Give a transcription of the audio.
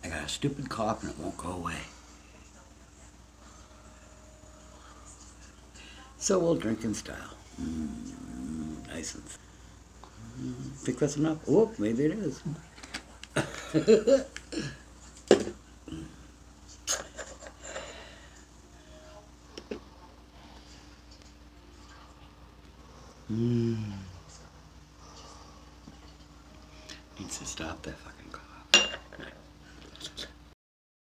I got a stupid cough and it won't go away. So we'll drink in style. Nice and. Think that's enough? Oh, maybe it is. Needs to stop that fucking cough.